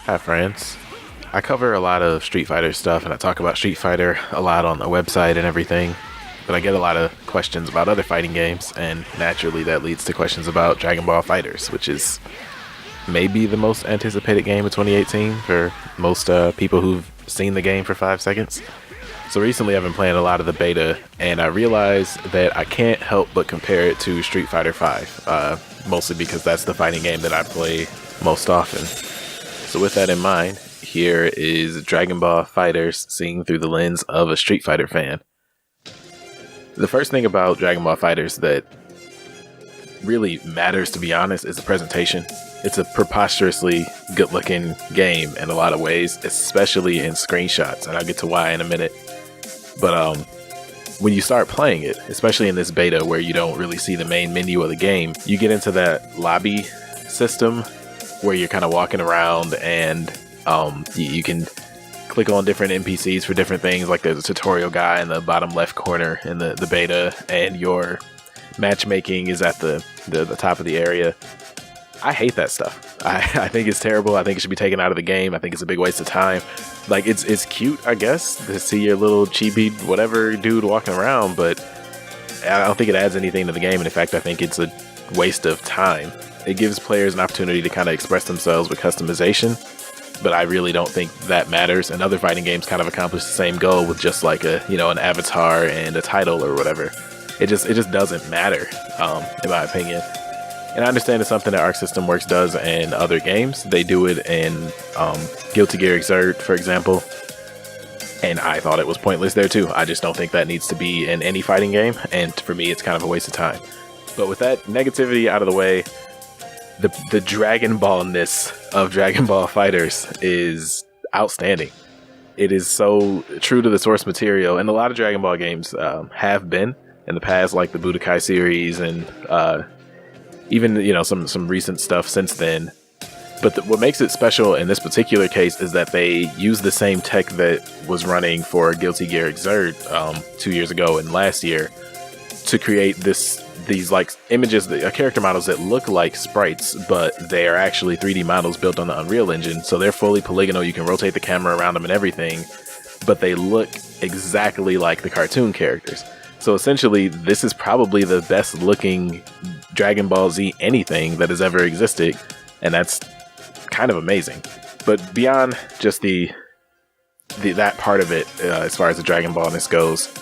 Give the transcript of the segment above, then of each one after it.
Hi, friends. I cover a lot of Street Fighter stuff and I talk about Street Fighter a lot on the website and everything. But I get a lot of questions about other fighting games, and naturally that leads to questions about Dragon Ball FighterZ, which is maybe the most anticipated game of 2018 for most people who've seen the game for 5 seconds. So recently I've been playing a lot of the beta, and I realized that I can't help but compare it to Street Fighter V, mostly because that's the fighting game that I play most often. So with that in mind, here is Dragon Ball FighterZ seen through the lens of a Street Fighter fan. The first thing about Dragon Ball FighterZ that really matters, to be honest, is the presentation. It's a preposterously good-looking game in a lot of ways, especially in screenshots, and I'll get to why in a minute. But when you start playing it, especially in this beta where you don't really see the main menu of the game, you get into that lobby system where you're kind of walking around and you can click on different NPCs for different things. Like there's a tutorial guy in the bottom left corner in the beta, and your matchmaking is at the top of the area. I hate that stuff. I think it's terrible. I think it should be taken out of the game. I think it's a big waste of time. Like it's cute, I guess, to see your little chibi whatever dude walking around, but I don't think it adds anything to the game. And in fact, I think it's a waste of time. It gives players an opportunity to kind of express themselves with customization, but I really don't think that matters. And other fighting games kind of accomplish the same goal with just like an avatar and a title or whatever. It just doesn't matter, in my opinion. And I understand it's something that Arc System Works does in other games. They do it in Guilty Gear Xrd, for example. And I thought it was pointless there too. I just don't think that needs to be in any fighting game. And for me, it's kind of a waste of time. But with that negativity out of the way, the Dragon Ball-ness of Dragon Ball FighterZ is outstanding. It is so true to the source material. And a lot of Dragon Ball games have been in the past, like the Budokai series and even some recent stuff since then. But what makes it special in this particular case is that they use the same tech that was running for Guilty Gear Xrd 2 years ago and last year to create these like images, character models that look like sprites, but they are actually 3D models built on the Unreal Engine. So they're fully polygonal. You can rotate the camera around them and everything, but they look exactly like the cartoon characters. So essentially, this is probably the best looking Dragon Ball Z anything that has ever existed, and that's kind of amazing. But beyond just that part of it, as far as the Dragon Ball-ness goes,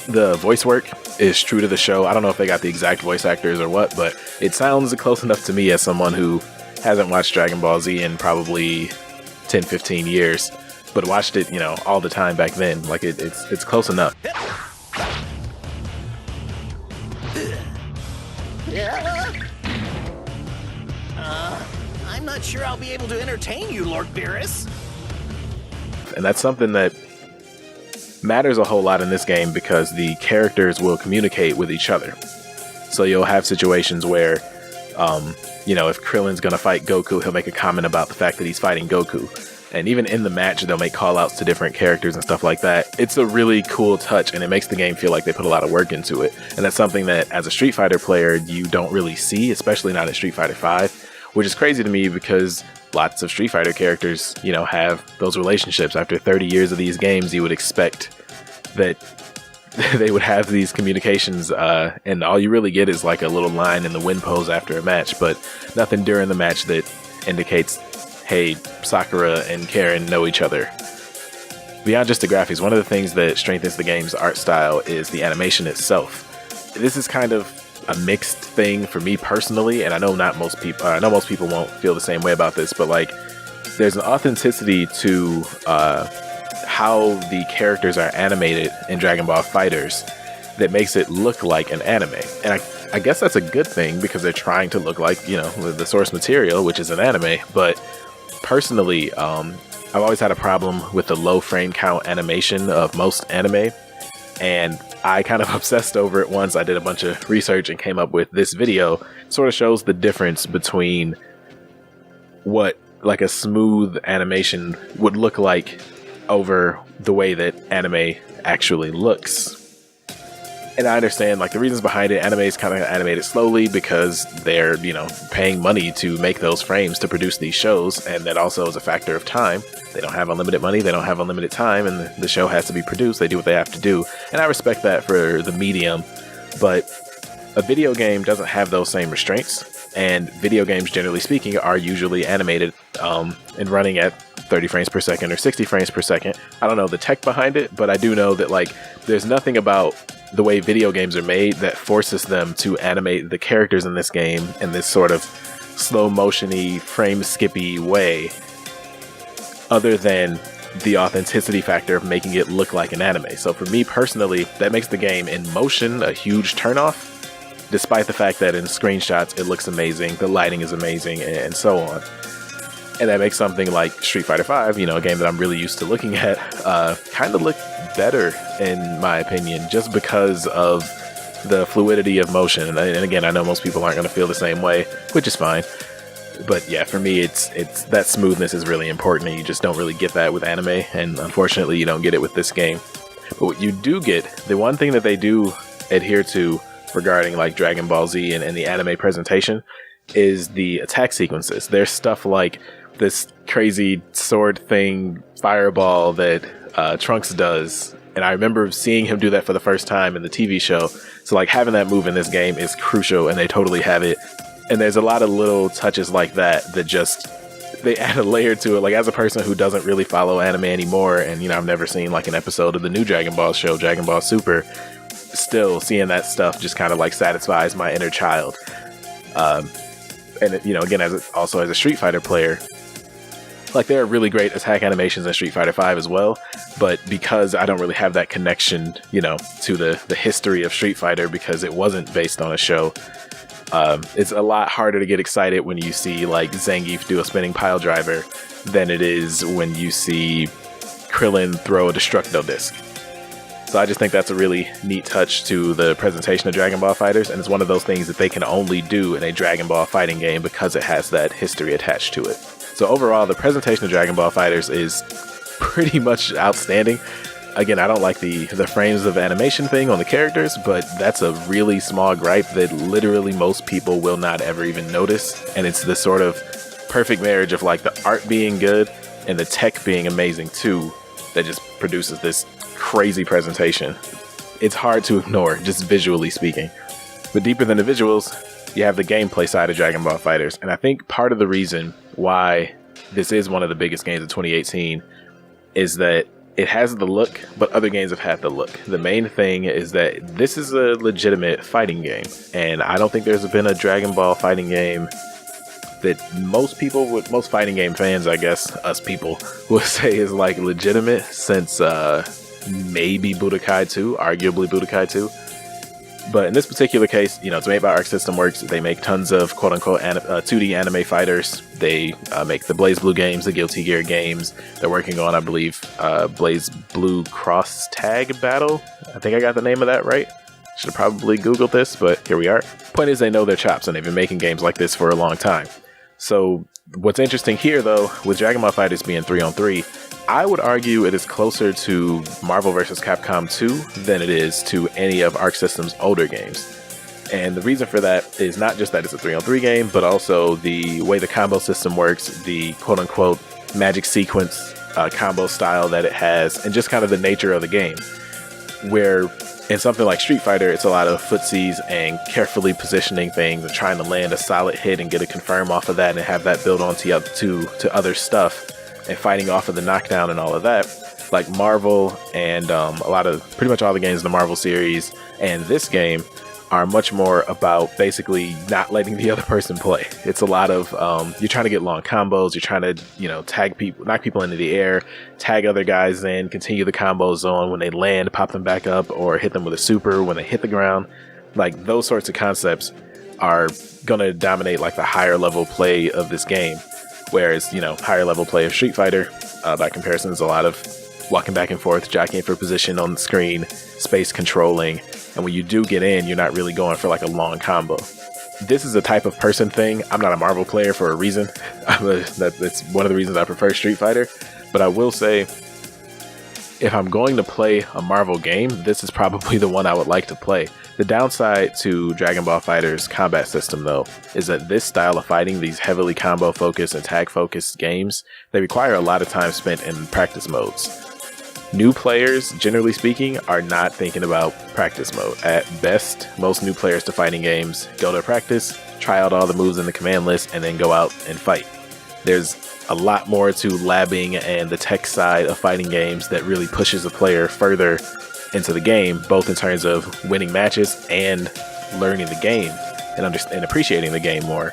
the voice work is true to the show. I don't know if they got the exact voice actors or what, but it sounds close enough to me as someone who hasn't watched Dragon Ball Z in probably 10-15 years, but watched it all the time back then. Like it's close enough. I'm not sure I'll be able to entertain you, Lord Beerus. And that's something that matters a whole lot in this game because the characters will communicate with each other. So you'll have situations where, if Krillin's gonna fight Goku, he'll make a comment about the fact that he's fighting Goku. And even in the match, they'll make call-outs to different characters and stuff like that. It's a really cool touch, and it makes the game feel like they put a lot of work into it. And that's something that, as a Street Fighter player, you don't really see, especially not in Street Fighter V, which is crazy to me because lots of Street Fighter characters, have those relationships. After 30 years of these games, you would expect that they would have these communications, and all you really get is like a little line in the win pose after a match, but nothing during the match that indicates, hey, Sakura and Karen know each other. Beyond just the graphics, one of the things that strengthens the game's art style is the animation itself. This is kind of a mixed thing for me personally, and I know most people won't feel the same way about this, but like there's an authenticity to how the characters are animated in Dragon Ball FighterZ that makes it look like an anime. And I guess that's a good thing because they're trying to look like, the source material, which is an anime. But personally, I've always had a problem with the low frame count animation of most anime, and I kind of obsessed over it once. I did a bunch of research and came up with this video. It sort of shows the difference between what like a smooth animation would look like over the way that anime actually looks. And I understand like the reasons behind it. Anime is kind of animated slowly because they're, paying money to make those frames to produce these shows. And that also is a factor of time. They don't have unlimited money. They don't have unlimited time. And the show has to be produced. They do what they have to do. And I respect that for the medium. But a video game doesn't have those same restraints. And video games, generally speaking, are usually animated and running at 30 frames per second or 60 frames per second. I don't know the tech behind it, but I do know that like there's nothing about the way video games are made that forces them to animate the characters in this game in this sort of slow motion-y, frame skippy way, other than the authenticity factor of making it look like an anime. So for me personally, that makes the game in motion a huge turnoff, despite the fact that in screenshots it looks amazing, the lighting is amazing, and so on. And that makes something like Street Fighter V, a game that I'm really used to looking at, kind of look better, in my opinion, just because of the fluidity of motion. And again, I know most people aren't going to feel the same way, which is fine. But yeah, for me, it's that smoothness is really important, and you just don't really get that with anime, and unfortunately, you don't get it with this game. But what you do get, the one thing that they do adhere to regarding like Dragon Ball Z and the anime presentation is the attack sequences. There's stuff like this crazy sword thing, fireball that Trunks does. And I remember seeing him do that for the first time in the TV show. So like having that move in this game is crucial, and they totally have it. And there's a lot of little touches like that just, they add a layer to it. Like as a person who doesn't really follow anime anymore, and I've never seen like an episode of the new Dragon Ball show, Dragon Ball Super, still seeing that stuff just kind of like satisfies my inner child. And again, also as a Street Fighter player, like there are really great attack animations in Street Fighter V as well, but because I don't really have that connection, to the history of Street Fighter because it wasn't based on a show, it's a lot harder to get excited when you see like Zangief do a spinning pile driver than it is when you see Krillin throw a Destructo disc. So I just think that's a really neat touch to the presentation of Dragon Ball FighterZ, and it's one of those things that they can only do in a Dragon Ball fighting game because it has that history attached to it. So overall, the presentation of Dragon Ball FighterZ is pretty much outstanding. Again, I don't like the frames of animation thing on the characters, but that's a really small gripe that literally most people will not ever even notice. And it's this sort of perfect marriage of like the art being good and the tech being amazing too, that just produces this crazy presentation. It's hard to ignore, just visually speaking. But deeper than the visuals, you have the gameplay side of Dragon Ball FighterZ. And I think part of the reason why this is one of the biggest games of 2018 is that it has the look, but other games have had the look. The main thing is that this is a legitimate fighting game, and I don't think there's been a Dragon Ball fighting game that most fighting game fans, I guess, us people, would say is like legitimate since maybe Budokai 2, arguably Budokai 2. But in this particular case, it's made by Arc System Works. They make tons of quote-unquote 2D anime fighters. They make the Blaze Blue games, the Guilty Gear games. They're working on, I believe, Blaze Blue Cross Tag Battle. I think I got the name of that right. Should have probably Googled this, but here we are. Point is, they know their chops, and they've been making games like this for a long time. So what's interesting here, though, with Dragon Ball FighterZ being 3-on-3, I would argue it is closer to Marvel vs. Capcom 2 than it is to any of Arc System's older games. And the reason for that is not just that it's a 3-on-3 game, but also the way the combo system works, the quote-unquote magic sequence combo style that it has, and just kind of the nature of the game. Where in something like Street Fighter, it's a lot of footsies and carefully positioning things and trying to land a solid hit and get a confirm off of that and have that build on to other stuff, and fighting off of the knockdown and all of that. Like Marvel and pretty much all the games in the Marvel series and this game are much more about basically not letting the other person play. It's a lot of you're trying to get long combos, you're trying to tag people, knock people into the air, tag other guys in, continue the combo zone. When they land, pop them back up, or hit them with a super when they hit the ground. Like those sorts of concepts are gonna dominate like the higher level play of this game. Whereas, higher level play of Street Fighter, by comparison, is a lot of walking back and forth, jockeying for position on the screen, space controlling. And when you do get in, you're not really going for like a long combo. This is a type of person thing. I'm not a Marvel player for a reason. That's one of the reasons I prefer Street Fighter. But I will say, if I'm going to play a Marvel game, this is probably the one I would like to play. The downside to Dragon Ball FighterZ's combat system, though, is that this style of fighting, these heavily combo-focused and tag-focused games, they require a lot of time spent in practice modes. New players, generally speaking, are not thinking about practice mode. At best, most new players to fighting games go to practice, try out all the moves in the command list, and then go out and fight. There's a lot more to labbing and the tech side of fighting games that really pushes a player further into the game, both in terms of winning matches and learning the game and appreciating the game more.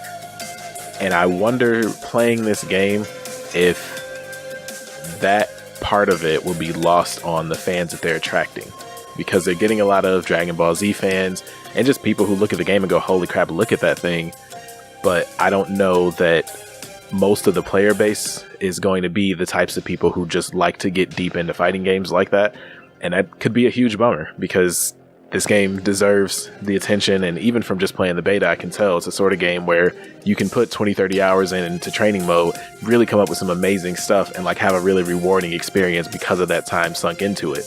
And I wonder, playing this game, if that part of it will be lost on the fans that they're attracting, because they're getting a lot of Dragon Ball Z fans and just people who look at the game and go, holy crap, look at that thing. But I don't know that most of the player base is going to be the types of people who just like to get deep into fighting games like that. And that could be a huge bummer, because this game deserves the attention. And even from just playing the beta, I can tell it's a sort of game where you can put 20-30 hours into training mode, really come up with some amazing stuff, and like have a really rewarding experience because of that time sunk into it.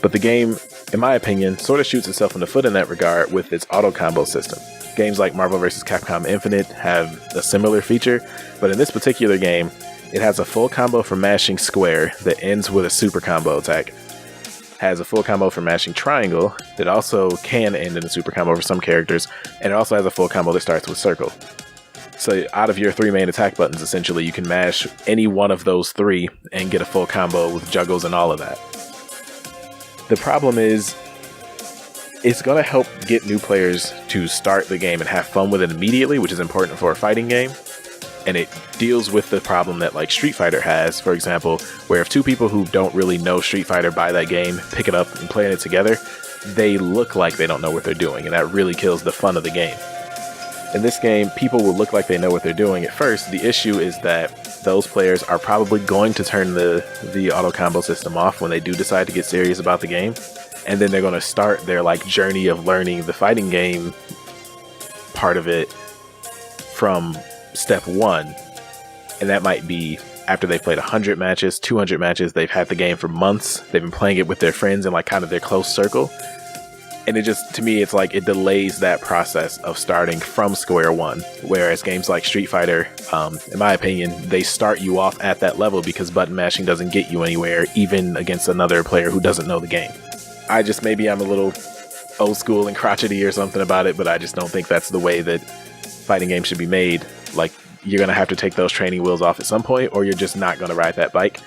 But the game, in my opinion, sort of shoots itself in the foot in that regard with its auto combo system. Games like Marvel vs. Capcom Infinite have a similar feature, but in this particular game, it has a full combo for mashing square that ends with a super combo attack. Has a full combo for mashing triangle that also can end in a super combo for some characters, and it also has a full combo that starts with circle. So out of your 3 main attack buttons, essentially, you can mash any one of those 3 and get a full combo with juggles and all of that. The problem is, it's going to help get new players to start the game and have fun with it immediately, which is important for a fighting game. And it deals with the problem that like Street Fighter has, for example, where if 2 people who don't really know Street Fighter buy that game, pick it up and play it together, they look like they don't know what they're doing, and that really kills the fun of the game. In this game, people will look like they know what they're doing at first. The issue is that those players are probably going to turn the auto combo system off when they do decide to get serious about the game, and then they're going to start their like journey of learning the fighting game part of it from step 1, and that might be after they've played 100 matches, 200 matches, they've had the game for months, they've been playing it with their friends in like kind of their close circle, and it just, to me, it's like it delays that process of starting from square one. Whereas games like Street Fighter, in my opinion, they start you off at that level because button mashing doesn't get you anywhere, even against another player who doesn't know the game. Maybe I'm a little old school and crotchety or something about it, but I just don't think that's the way that fighting games should be made. Like, you're going to have to take those training wheels off at some point, or you're just not going to ride that bike.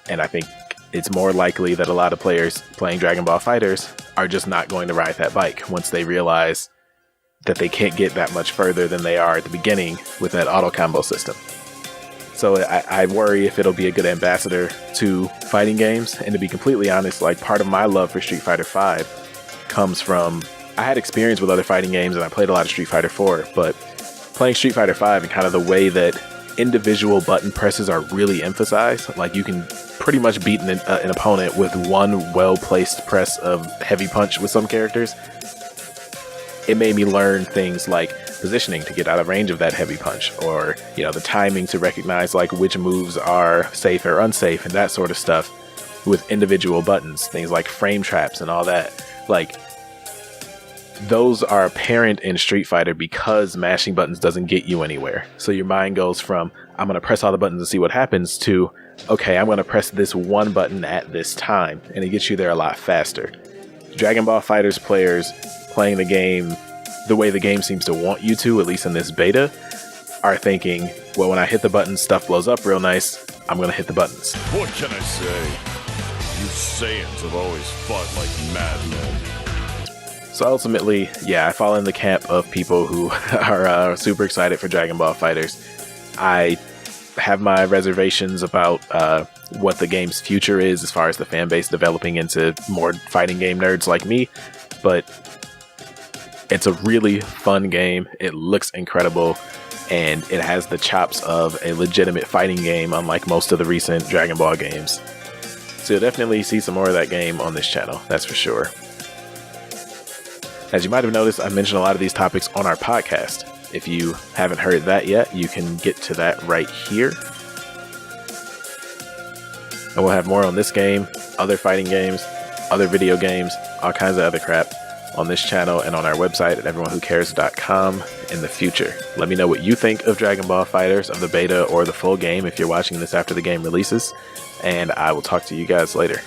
And I think it's more likely that a lot of players playing Dragon Ball FighterZ are just not going to ride that bike once they realize that they can't get that much further than they are at the beginning with that auto combo system. So I worry if it'll be a good ambassador to fighting games. And to be completely honest, like, part of my love for Street Fighter V comes from, I had experience with other fighting games and I played a lot of Street Fighter 4, but playing Street Fighter V and kind of the way that individual button presses are really emphasized, like you can pretty much beat an opponent with one well-placed press of heavy punch with some characters. It made me learn things like positioning to get out of range of that heavy punch, or, you know, the timing to recognize like which moves are safe or unsafe and that sort of stuff with individual buttons, things like frame traps and all that. Like, those are apparent in Street Fighter because mashing buttons doesn't get you anywhere. So your mind goes from, I'm going to press all the buttons and see what happens, to, okay, I'm going to press this one button at this time, and it gets you there a lot faster. Dragon Ball FighterZ players playing the game the way the game seems to want you to, at least in this beta, are thinking, well, when I hit the buttons, stuff blows up real nice, I'm going to hit the buttons. What can I say? You Saiyans have always fought like madmen. So ultimately, yeah, I fall in the camp of people who are super excited for Dragon Ball FighterZ. I have my reservations about what the game's future is as far as the fan base developing into more fighting game nerds like me, but it's a really fun game. It looks incredible, and it has the chops of a legitimate fighting game, unlike most of the recent Dragon Ball games. So you'll definitely see some more of that game on this channel, that's for sure. As you might have noticed, I mentioned a lot of these topics on our podcast. If you haven't heard that yet, you can get to that right here. And we'll have more on this game, other fighting games, other video games, all kinds of other crap on this channel and on our website at everyonewhocares.com in the future. Let me know what you think of Dragon Ball FighterZ, of the beta or the full game if you're watching this after the game releases, and I will talk to you guys later.